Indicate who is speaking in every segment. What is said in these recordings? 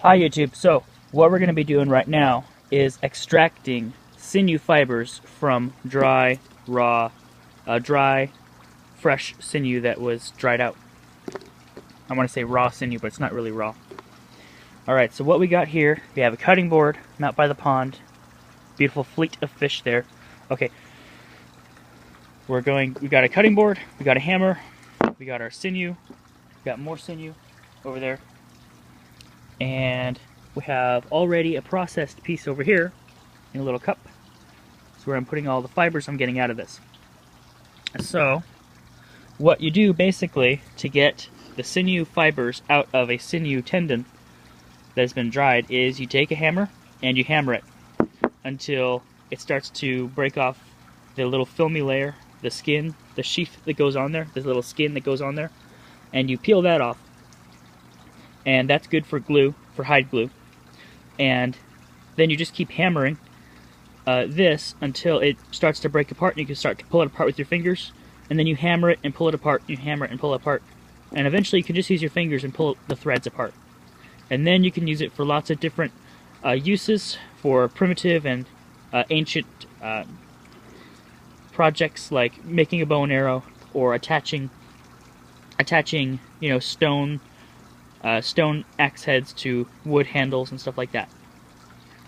Speaker 1: Hi YouTube. So what we're going to be doing right now is extracting sinew fibers from dry, fresh sinew that was dried out. I want to say raw sinew, but it's not really raw. Alright, so what we got here, we have a cutting board out by the pond. Beautiful fleet of fish there. Okay, we got a cutting board, we got a hammer, we got our sinew, we got more sinew over there. And we have already a processed piece over here in a little cup. That's where I'm putting all the fibers I'm getting out of this. So, what you do basically to get the sinew fibers out of a sinew tendon that has been dried is you take a hammer and you hammer it until it starts to break off the little filmy layer, the skin, the sheath that goes on there, this little skin that goes on there, and you peel that off. And that's good for glue, for hide glue. And then you just keep hammering this until it starts to break apart, and you can start to pull it apart with your fingers. And then you hammer it and pull it apart, you hammer it and pull it apart. And eventually you can just use your fingers and pull the threads apart. And then you can use it for lots of different uses, for primitive and ancient projects like making a bow and arrow, or attaching stone axe heads to wood handles and stuff like that.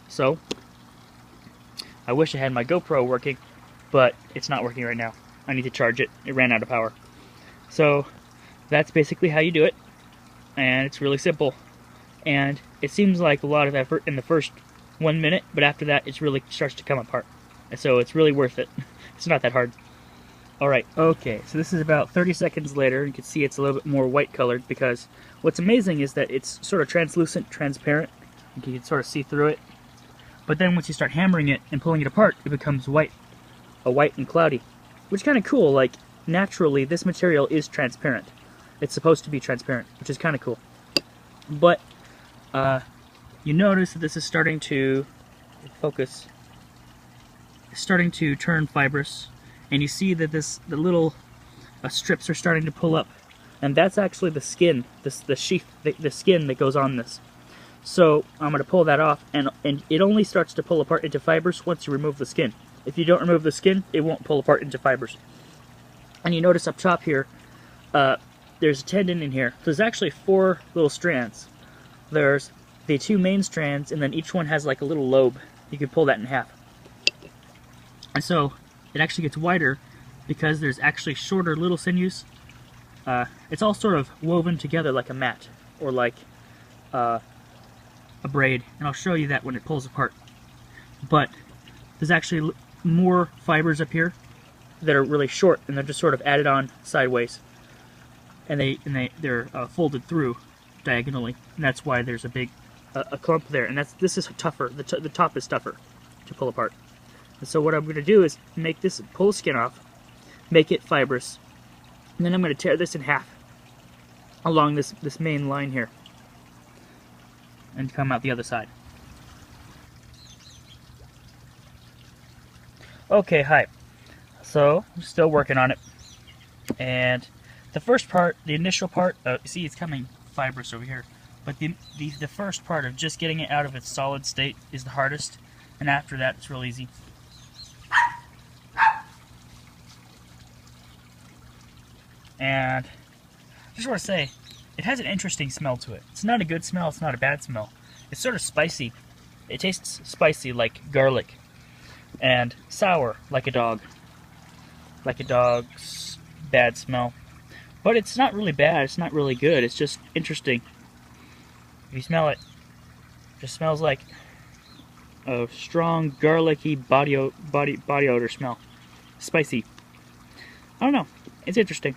Speaker 1: So, I wish I had my GoPro working, but it's not working right now. I need to charge it. It ran out of power. So, that's basically how you do it, and it's really simple. And it seems like a lot of effort in the first 1 minute, but after that it really starts to come apart. And so it's really worth it. It's not that hard. Alright, okay, so this is about 30 seconds later. You can see it's a little bit more white colored, because what's amazing is that it's sort of translucent, transparent. You can sort of see through it. But then once you start hammering it and pulling it apart, it becomes white. White and cloudy. Which is kind of cool. Like, naturally, this material is transparent. It's supposed to be transparent, which is kind of cool. But, you notice that this is starting to focus. It's starting to turn fibrous. And you see that the little strips are starting to pull up, and that's actually the skin, the sheath, the skin that goes on this. So I'm going to pull that off, and it only starts to pull apart into fibers once you remove the skin. If you don't remove the skin, it won't pull apart into fibers. And you notice up top here, there's a tendon in here. There's actually 4 little strands. There's the 2 main strands, and then each one has like a little lobe. You can pull that in half. And so it actually gets wider because there's actually shorter little sinews. It's all sort of woven together like a mat, or like a braid, and I'll show you that when it pulls apart. But there's actually more fibers up here that are really short, and they're just sort of added on sideways, and they're folded through diagonally, and that's why there's a big a clump there. And this is tougher. The top is tougher to pull apart. And so what I'm going to do is pull the skin off, make it fibrous, and then I'm going to tear this in half along this main line here, and come out the other side. Okay, hi. So, I'm still working on it. And the first part, the initial part, you see it's coming fibrous over here, but the first part of just getting it out of its solid state is the hardest, and after that it's real easy. And I just want to say, it has an interesting smell to it. It's not a good smell, it's not a bad smell. It's sort of spicy. It tastes spicy like garlic, and sour like a dog. Like a dog's bad smell. But it's not really bad, it's not really good, it's just interesting. If you smell it, it just smells like a strong garlicky body odor smell. Spicy. I don't know, it's interesting.